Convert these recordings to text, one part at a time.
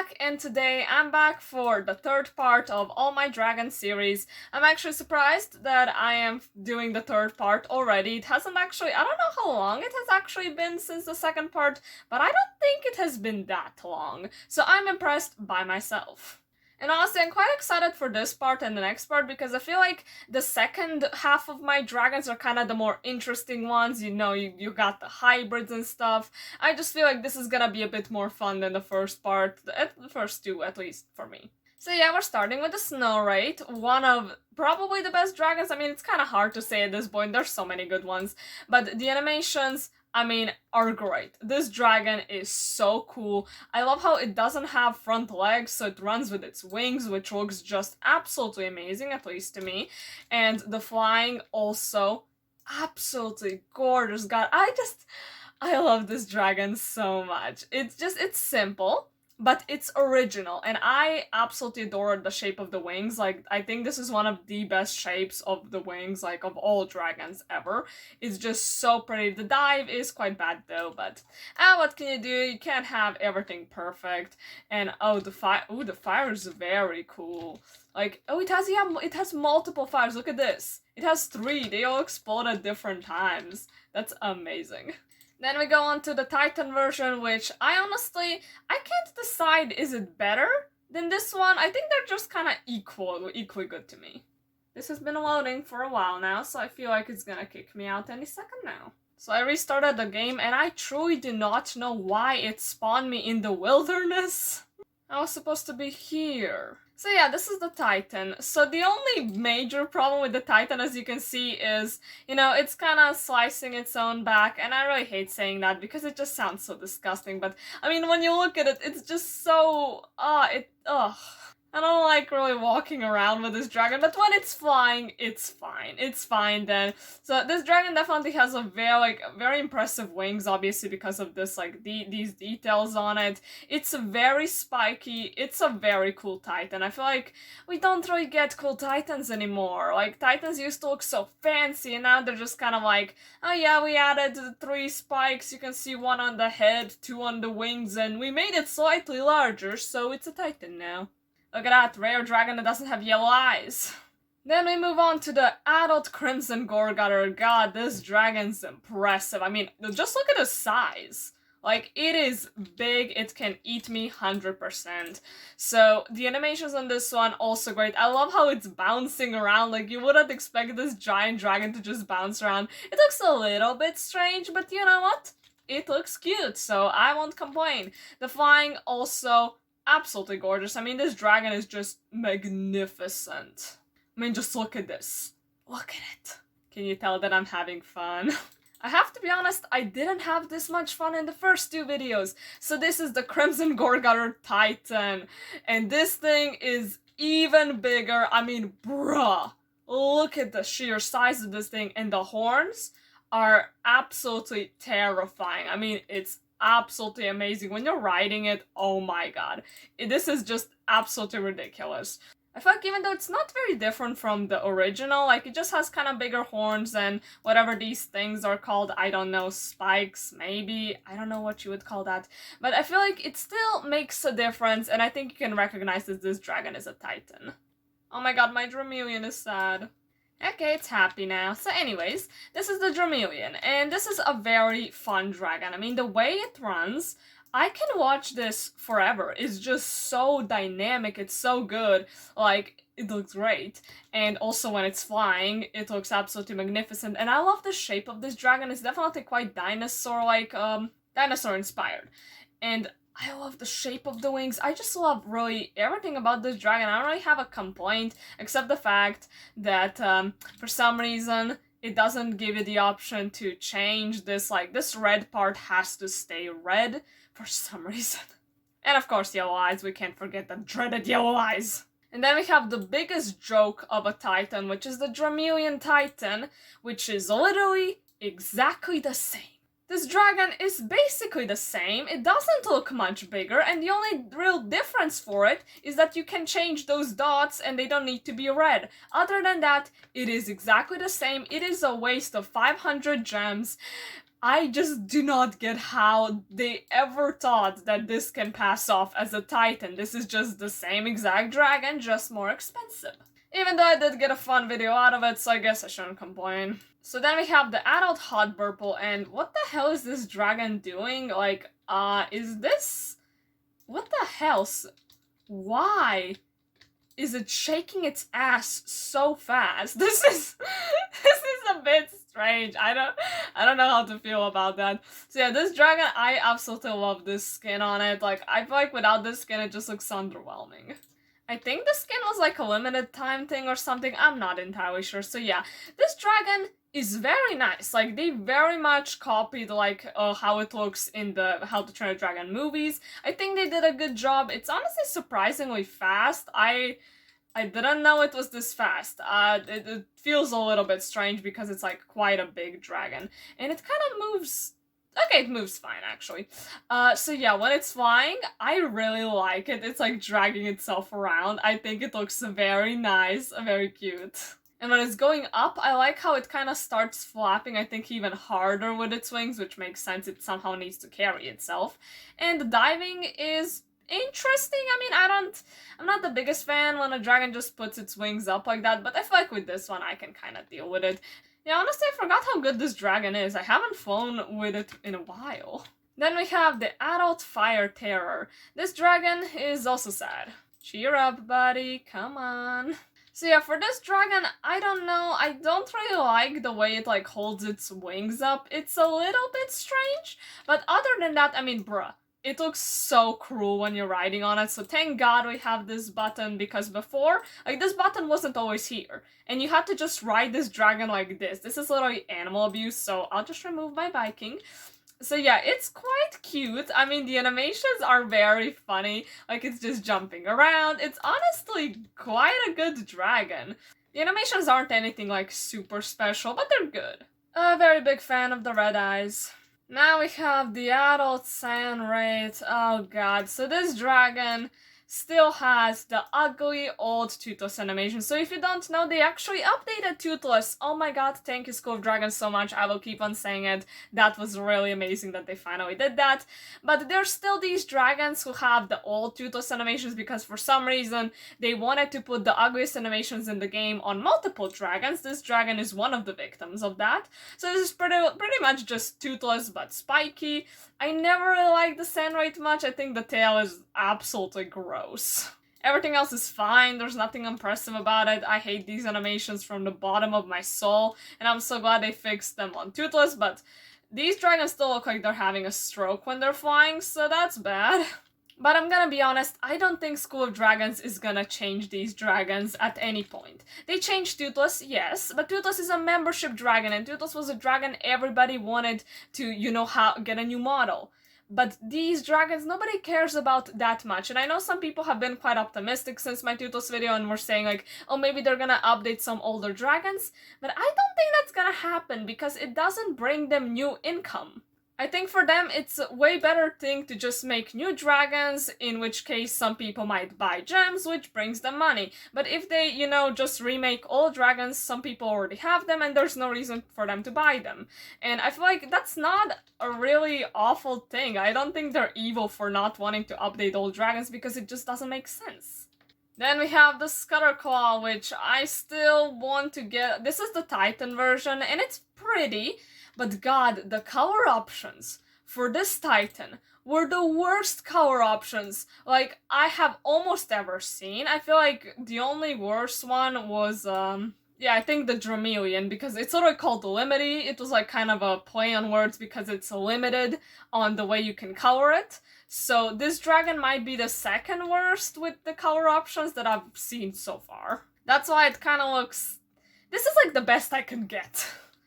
back, and today I'm back for the third part of All My Dragon series. I'm actually surprised that I am doing the third part already. It hasn't actually, I don't know how long it has actually been since the second part, but I don't think it has been that long. So I'm impressed by myself. And honestly, I'm quite excited for this part and the next part because I feel like the second half of my dragons are kind of the more interesting ones. You know, you got the hybrids and stuff. I just feel like this is gonna be a bit more fun than the first part, the first two at least for me. So yeah, we're starting with the Snow Wraith, one of probably the best dragons. I mean, it's kind of hard to say at this point, there's so many good ones, but the animations, I mean, are great. This dragon is so cool. I love how it doesn't have front legs, so it runs with its wings, which looks just absolutely amazing, at least to me. And the flying also absolutely gorgeous. God, I love this dragon so much. It's simple, but it's original, and I absolutely adore the shape of the wings. Like, I think this is one of the best shapes of the wings, like, of all dragons ever. It's just so pretty. The dive is quite bad, though, but what can you do? You can't have everything perfect. And, the fire is very cool. Like, it has multiple fires. Look at this. It has 3. They all explode at different times. That's amazing. Then we go on to the Titan version, which I can't decide, is it better than this one? I think they're just kind of equally good to me. This has been loading for a while now, so I feel like it's gonna kick me out any second now. So I restarted the game, and I truly do not know why it spawned me in the wilderness. I was supposed to be here. So yeah, this is the Titan. So the only major problem with the Titan, as you can see, is, you know, it's kind of slicing its own back, and I really hate saying that because it just sounds so disgusting, but I mean, when you look at it, it's just so, I don't like really walking around with this dragon, but when it's flying, it's fine. It's fine then. So this dragon definitely has a very impressive wings, obviously because of this, like, these details on it. It's very spiky. It's a very cool Titan. I feel like we don't really get cool Titans anymore. Like, Titans used to look so fancy, and now they're just kind of like, oh yeah, we added 3 spikes. You can see 1 on the head, 2 on the wings, and we made it slightly larger, so it's a Titan now. Look at that, rare dragon that doesn't have yellow eyes. Then we move on to the adult Crimson Gorge. God, this dragon's impressive. I mean, just look at the size. Like, it is big, it can eat me 100%. So, the animations on this one, also great. I love how it's bouncing around. Like, you wouldn't expect this giant dragon to just bounce around. It looks a little bit strange, but you know what? It looks cute, so I won't complain. The flying also absolutely gorgeous. I mean, this dragon is just magnificent. I mean, just look at this. Look at it. Can you tell that I'm having fun? I have to be honest, I didn't have this much fun in the first 2 videos. So this is the Crimson Gorge Titan. And this thing is even bigger. I mean, bruh. Look at the sheer size of this thing. And the horns are absolutely terrifying. I mean, it's absolutely amazing. When you're riding it, oh my god. This is just absolutely ridiculous. I feel like even though it's not very different from the original, like, it just has kind of bigger horns and whatever these things are called, I don't know, spikes, maybe, I don't know what you would call that, but I feel like it still makes a difference, and I think you can recognize that this dragon is a Titan. Oh my god, my Dramelian is sad. Okay, it's happy now. So anyways, this is the Dramelian, and this is a very fun dragon. I mean, the way it runs, I can watch this forever. It's just so dynamic, it's so good. Like, it looks great. And also when it's flying, it looks absolutely magnificent. And I love the shape of this dragon. It's definitely quite dinosaur-like, dinosaur-inspired. And I love the shape of the wings. I just love really everything about this dragon. I don't really have a complaint, except the fact that for some reason it doesn't give you the option to change this. Like, this red part has to stay red for some reason. And of course, yellow eyes. We can't forget the dreaded yellow eyes. And then we have the biggest joke of a Titan, which is the Dramelian Titan, which is literally exactly the same. This dragon is basically the same, it doesn't look much bigger, and the only real difference for it is that you can change those dots and they don't need to be red. Other than that, it is exactly the same. It is a waste of 500 gems. I just do not get how they ever thought that this can pass off as a Titan. This is just the same exact dragon, just more expensive. Even though I did get a fun video out of it, so I guess I shouldn't complain. So then we have the adult hot purple, and what the hell is this dragon doing? Like, is this... What the hell? Why is it shaking its ass so fast? This is a bit strange. I don't know how to feel about that. So yeah, this dragon, I absolutely love this skin on it. Like, I feel like without this skin, it just looks underwhelming. I think the skin was like a limited time thing or something. I'm not entirely sure. So yeah, this dragon is very nice. Like, they very much copied like how it looks in the How to Train a Dragon movies. I think they did a good job. It's honestly surprisingly fast. I didn't know it was this fast. It feels a little bit strange because it's like quite a big dragon. And it kind of moves... Okay, it moves fine, actually. So yeah, when it's flying, I really like it. It's like dragging itself around. I think it looks very nice, very cute. And when it's going up, I like how it kind of starts flapping, I think even harder with its wings, which makes sense. It somehow needs to carry itself. And the diving is interesting. I mean, I'm not the biggest fan when a dragon just puts its wings up like that, but I feel like with this one, I can kind of deal with it. Yeah, honestly, I forgot how good this dragon is. I haven't flown with it in a while. Then we have the adult fire terror. This dragon is also sad. Cheer up, buddy. Come on. So yeah, for this dragon, I don't know. I don't really like the way it like holds its wings up. It's a little bit strange. But other than that, I mean, bruh. It looks so cruel when you're riding on it, so thank God we have this button, because before, like, this button wasn't always here, and you had to just ride this dragon like this. This is literally animal abuse, so I'll just remove my Viking. So yeah, it's quite cute. I mean, the animations are very funny, like, it's just jumping around. It's honestly quite a good dragon. The animations aren't anything, like, super special, but they're good. A very big fan of the red eyes. Now we have the adult sand wraith. Oh god, so this dragon still has the ugly old Toothless animation. So if you don't know, they actually updated Toothless. Oh my god, thank you School of Dragons so much. I will keep on saying it. That was really amazing that they finally did that. But there's still these dragons who have the old Toothless animations because for some reason they wanted to put the ugliest animations in the game on multiple dragons. This dragon is one of the victims of that. So this is pretty much just Toothless but spiky. I never really liked the sand wraith much. I think the tail is absolutely gross. Everything else is fine. There's nothing impressive about it. I hate these animations from the bottom of my soul, and I'm so glad they fixed them on Toothless, but these dragons still look like they're having a stroke when they're flying, so that's bad. But I'm gonna be honest, I don't think School of Dragons is gonna change these dragons at any point. They changed Toothless, yes, but Toothless is a membership dragon, and Toothless was a dragon everybody wanted to, you know, get a new model. But these dragons, nobody cares about that much, and I know some people have been quite optimistic since my Toothless video and were saying like, oh, maybe they're gonna update some older dragons, but I don't think that's gonna happen because it doesn't bring them new income. I think for them it's a way better thing to just make new dragons, in which case some people might buy gems, which brings them money. But if they, you know, just remake old dragons, some people already have them and there's no reason for them to buy them. And I feel like that's not a really awful thing. I don't think they're evil for not wanting to update old dragons because it just doesn't make sense. Then we have the Scutterclaw, which I still want to get. This is the Titan version and it's pretty. But god, the color options for this Titan were the worst color options, like, I have almost ever seen. I feel like the only worst one was, yeah, I think the Dramelian, because it's sort of called Limity. It was like kind of a play on words because it's limited on the way you can color it. So this dragon might be the second worst with the color options that I've seen so far. That's why it kind of looks... This is like the best I can get.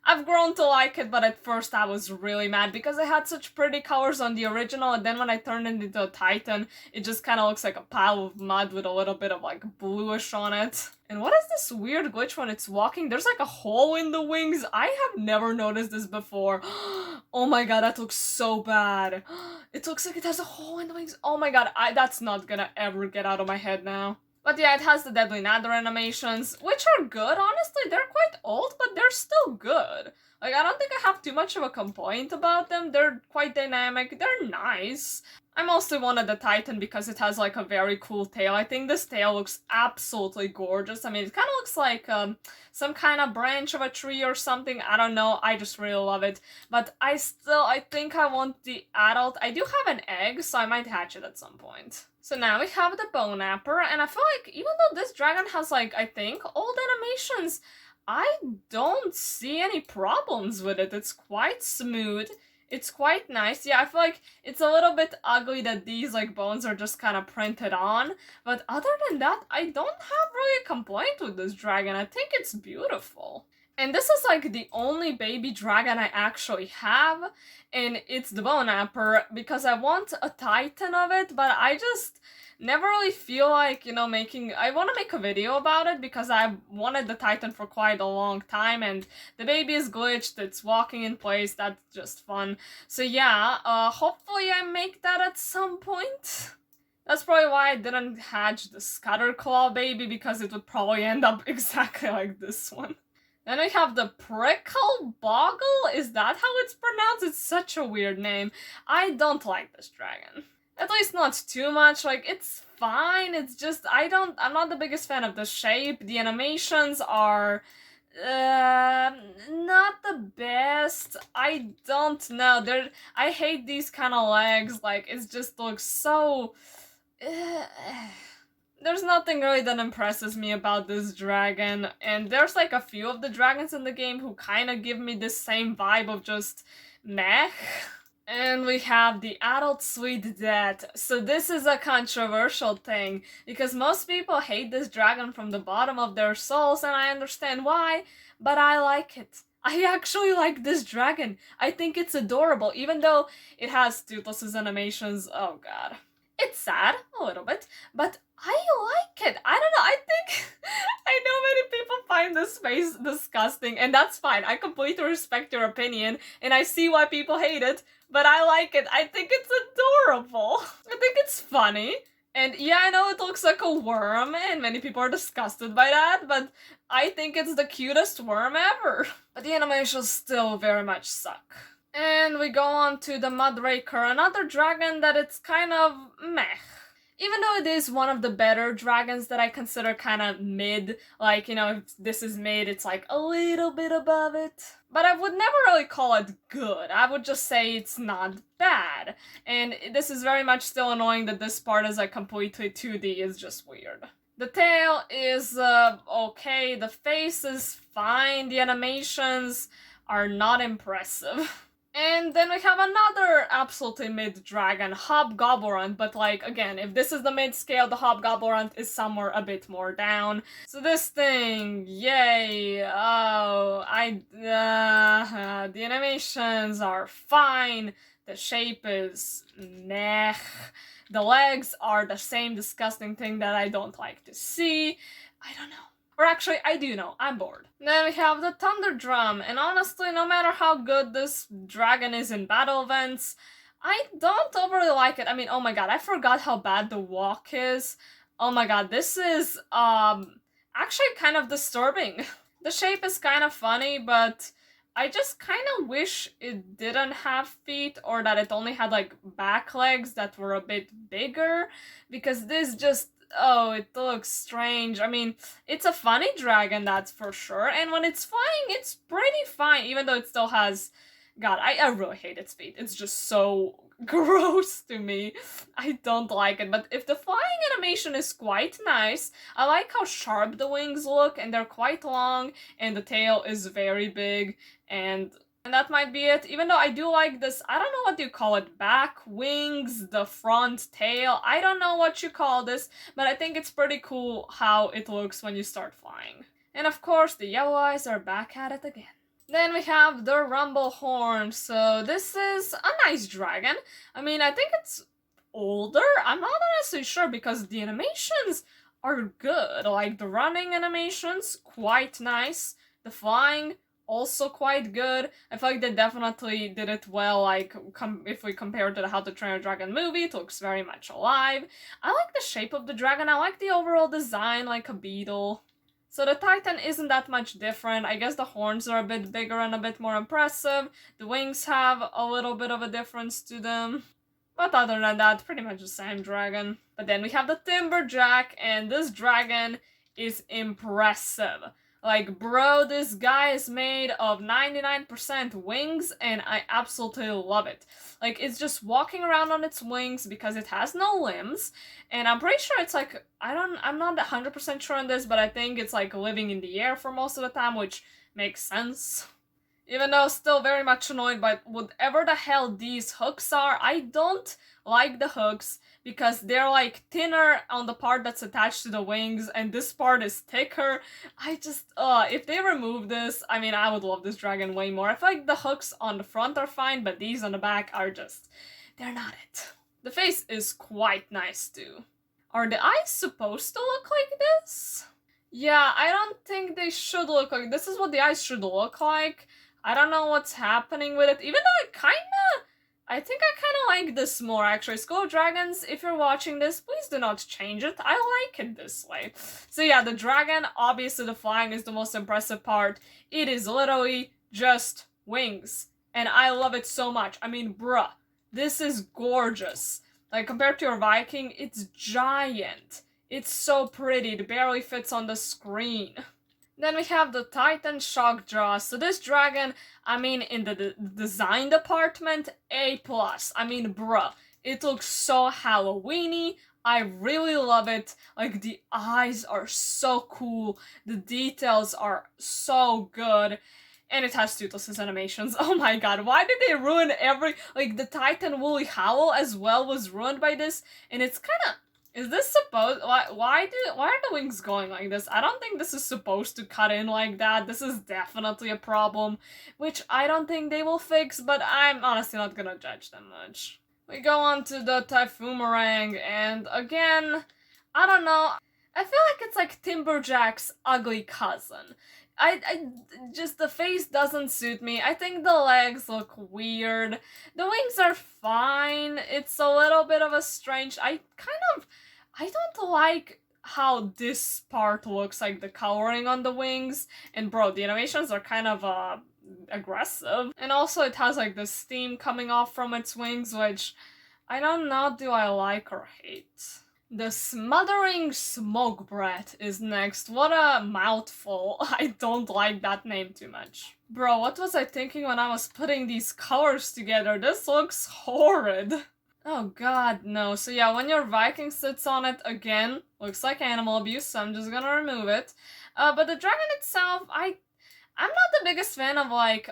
I've grown to like it, but at first I was really mad because I had such pretty colors on the original, and then when I turned it into a Titan, it just kind of looks like a pile of mud with a little bit of like bluish on it. And what is this weird glitch when it's walking? There's like a hole in the wings. I have never noticed this before. Oh my god, that looks so bad. It looks like it has a hole in the wings. Oh my god, that's not gonna ever get out of my head now. But yeah, it has the Deadly Nether animations, which are good, honestly. They're quite old, but they're still good. Like, I don't think I have too much of a complaint about them. They're quite dynamic, they're nice. I mostly wanted the Titan because it has like a very cool tail. I think this tail looks absolutely gorgeous. I mean, it kind of looks like some kind of branch of a tree or something. I don't know. I just really love it. But I think I want the adult. I do have an egg, so I might hatch it at some point. So now we have the Bonapper, and I feel like even though this dragon has like, I think, old animations, I don't see any problems with it. It's quite smooth. It's quite nice. Yeah, I feel like it's a little bit ugly that these like bones are just kind of printed on. But other than that, I don't have really a complaint with this dragon. I think it's beautiful. And this is like the only baby dragon I actually have. And it's the Bonapper because I want a Titan of it, but I just never really feel like, I want to make a video about it because I've wanted the Titan for quite a long time and the baby is glitched, it's walking in place, that's just fun. So yeah, hopefully I make that at some point. That's probably why I didn't hatch the Scatterclaw baby because it would probably end up exactly like this one. Then we have the Prickle Boggle, is that how it's pronounced? It's such a weird name. I don't like this dragon. At least not too much, like, it's fine, it's just, I'm not the biggest fan of the shape, the animations are, not the best, I don't know, I hate these kind of legs, like, it just looks so, there's nothing really that impresses me about this dragon, and there's like a few of the dragons in the game who kind of give me this same vibe of just meh. And we have the Adult Sweet Death. So this is a controversial thing, because most people hate this dragon from the bottom of their souls, and I understand why, but I like it. I actually like this dragon. I think it's adorable, even though it has Toothless's animations. Oh god. It's sad, a little bit, but I like it. I don't know, I think I know many people find this face disgusting, and that's fine. I completely respect your opinion, and I see why people hate it, but I like it. I think it's adorable. I think it's funny. And yeah, I know it looks like a worm, and many people are disgusted by that, but I think it's the cutest worm ever. But the animations still very much suck. And we go on to the Mudraker, another dragon that it's kind of meh. Even though it is one of the better dragons that I consider kind of mid, like, if this is mid, it's like a little bit above it. But I would never really call it good. I would just say it's not bad. And this is very much still annoying that this part is like completely 2D, it's just weird. The tail is okay, the face is fine, the animations are not impressive. And then we have another absolutely mid-dragon, Hobgoblin, but like, again, if this is the mid-scale, the Hobgoblin is somewhere a bit more down. So this thing, yay, oh, the animations are fine, the shape is meh, the legs are the same disgusting thing that I don't like to see, I don't know. Or actually, I do know, I'm bored. Then we have the Thunder Drum, and honestly, no matter how good this dragon is in battle events, I don't overly like it. I mean, oh my god, I forgot how bad the walk is. Oh my god, this is, actually kind of disturbing. The shape is kind of funny, but I just kind of wish it didn't have feet, or that it only had, like, back legs that were a bit bigger, because this just, oh, it looks strange. I mean, it's a funny dragon, that's for sure, and when it's flying, it's pretty fine, even though it still has... God, I really hate its feet. It's just so gross to me. I don't like it, but if the flying animation is quite nice, I like how sharp the wings look, and they're quite long, and the tail is very big, and that might be it. Even though I do like this, I don't know what you call it, back wings, the front tail, I don't know what you call this, but I think it's pretty cool how it looks when you start flying. And of course, the yellow eyes are back at it again. Then we have the Rumble Horn, so this is a nice dragon. I mean, I think it's older, I'm not honestly sure because the animations are good. Like, the running animations, quite nice. The flying, also quite good. I feel like they definitely did it well, like, if we compare it to the How to Train Your Dragon movie, it looks very much alive. I like the shape of the dragon, I like the overall design, like a beetle. So the Titan isn't that much different. I guess the horns are a bit bigger and a bit more impressive. The wings have a little bit of a difference to them. But other than that, pretty much the same dragon. But then we have the Timberjack, and this dragon is impressive. Like, bro, this guy is made of 99% wings, and I absolutely love it. Like, it's just walking around on its wings because it has no limbs, and I'm pretty sure it's like, I'm not 100% sure on this, but I think it's like living in the air for most of the time, which makes sense. Even though still very much annoyed by whatever the hell these hooks are. I don't like the hooks because they're like thinner on the part that's attached to the wings and this part is thicker. I just, if they remove this, I mean, I would love this dragon way more. I feel like the hooks on the front are fine, but these on the back are just, they're not it. The face is quite nice too. Are the eyes supposed to look like this? Yeah, I don't think they should look like this. Is what the eyes should look like. I don't know what's happening with it, even though I think I kinda like this more, actually. School of Dragons, if you're watching this, please do not change it. I like it this way. So yeah, the dragon, obviously the flying is the most impressive part. It is literally just wings. And I love it so much. I mean, bruh, this is gorgeous. Like, compared to your Viking, it's giant. It's so pretty, it barely fits on the screen. Then we have the Titan Shockjaw. So this dragon, I mean, in the design department, A+. I mean, bruh, it looks so Halloween-y. I really love it. Like, the eyes are so cool. The details are so good. And it has toothless animations. Oh my god, why did they ruin like, the Titan Woolly Howl as well was ruined by this? And it's kinda... Is this supposed... Why are the wings going like this? I don't think this is supposed to cut in like that. This is definitely a problem, which I don't think they will fix, but I'm honestly not gonna judge them much. We go on to the Typhoon Meringue, and again, I don't know. I feel like it's like Timberjack's ugly cousin. Just, the face doesn't suit me. I think the legs look weird. The wings are fine. It's a little bit of a strange... I don't like how this part looks, like the coloring on the wings. And bro, the animations are kind of, aggressive. And also it has like the steam coming off from its wings, which I don't know, do I like or hate? The Smothering Smoke Breath is next. What a mouthful. I don't like that name too much. Bro, what was I thinking when I was putting these colors together? This looks horrid. Oh god, no. So yeah, when your Viking sits on it, again, looks like animal abuse, so I'm just gonna remove it. But the dragon itself, I'm not the biggest fan of, like,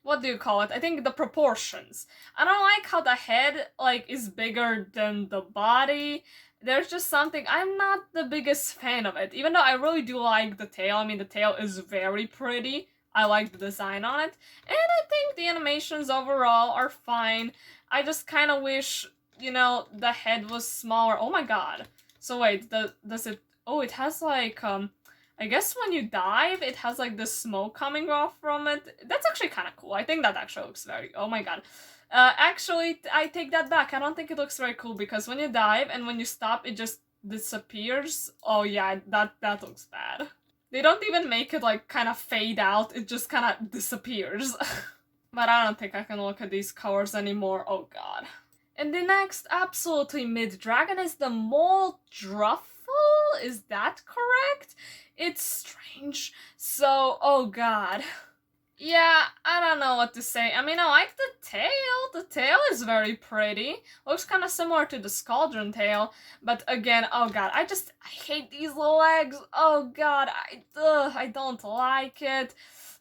what do you call it? I think the proportions. I don't like how the head, like, is bigger than the body. There's just something, I'm not the biggest fan of it, even though I really do like the tail. I mean, the tail is very pretty. I like the design on it, and I think the animations overall are fine. I just kind of wish, you know, the head was smaller. Oh my god. So wait, does it, oh, it has like, I guess when you dive, it has like the smoke coming off from it. That's actually kind of cool. I think that actually looks very, oh my god. Actually, I take that back. I don't think it looks very cool because when you dive and when you stop, it just disappears. Oh yeah, that looks bad. They don't even make it like kind of fade out. It just kind of disappears. But I don't think I can look at these colors anymore. Oh god. And the next absolutely mid-dragon is the Mole Druffle? Is that correct? It's strange. So, oh god. Yeah, I don't know what to say. I mean, I like the tail. The tail is very pretty. Looks kind of similar to the Scaldron tail. But again, oh god, I hate these legs. Oh god, I don't like it.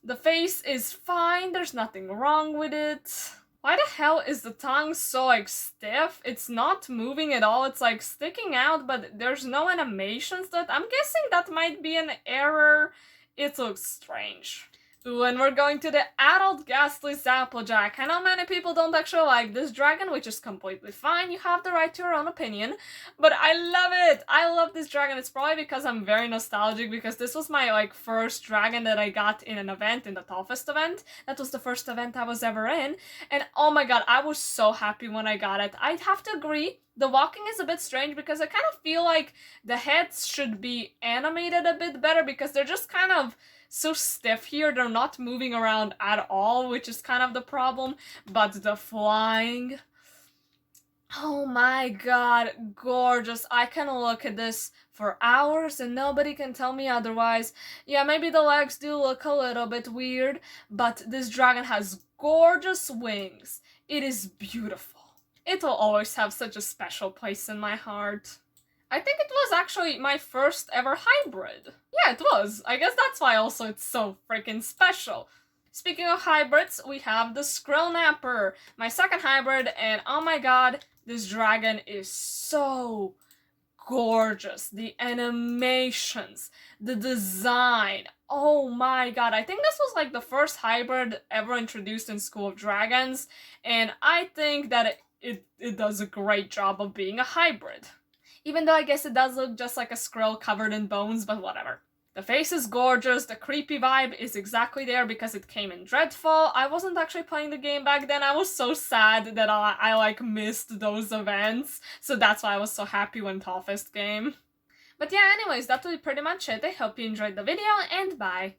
The face is fine. There's nothing wrong with it. Why the hell is the tongue so, like, stiff? It's not moving at all. It's, like, sticking out, but there's no animations that... I'm guessing that might be an error. It looks strange. Ooh, and we're going to the adult Ghastly Applejack. I know many people don't actually like this dragon, which is completely fine. You have the right to your own opinion, but I love it. I love this dragon. It's probably because I'm very nostalgic, because this was my like first dragon that I got in an event, in the toughest event. That was the first event I was ever in, and oh my god, I was so happy when I got it. I'd have to agree, the walking is a bit strange because I kind of feel like the heads should be animated a bit better, because they're just kind of so stiff here. They're not moving around at all, which is kind of the problem. But the flying, oh my god, gorgeous. I can look at this for hours and nobody can tell me otherwise. Yeah, maybe the legs do look a little bit weird, but this dragon has gorgeous wings. It is beautiful. It will always have such a special place in my heart. I think it was actually my first ever hybrid. Yeah, it was. I guess that's why also it's so freaking special. Speaking of hybrids, we have the Skrillnapper, my second hybrid, and oh my god, this dragon is so gorgeous. The animations, the design, oh my god. I think this was like the first hybrid ever introduced in School of Dragons, and I think that it does a great job of being a hybrid. Even though I guess it does look just like a Skrill covered in bones, but whatever. The face is gorgeous, the creepy vibe is exactly there because it came in Dreadfall. I wasn't actually playing the game back then. I was so sad that I like missed those events, so that's why I was so happy when Toughest came. But yeah, anyways, that will be pretty much it. I hope you enjoyed the video, and bye!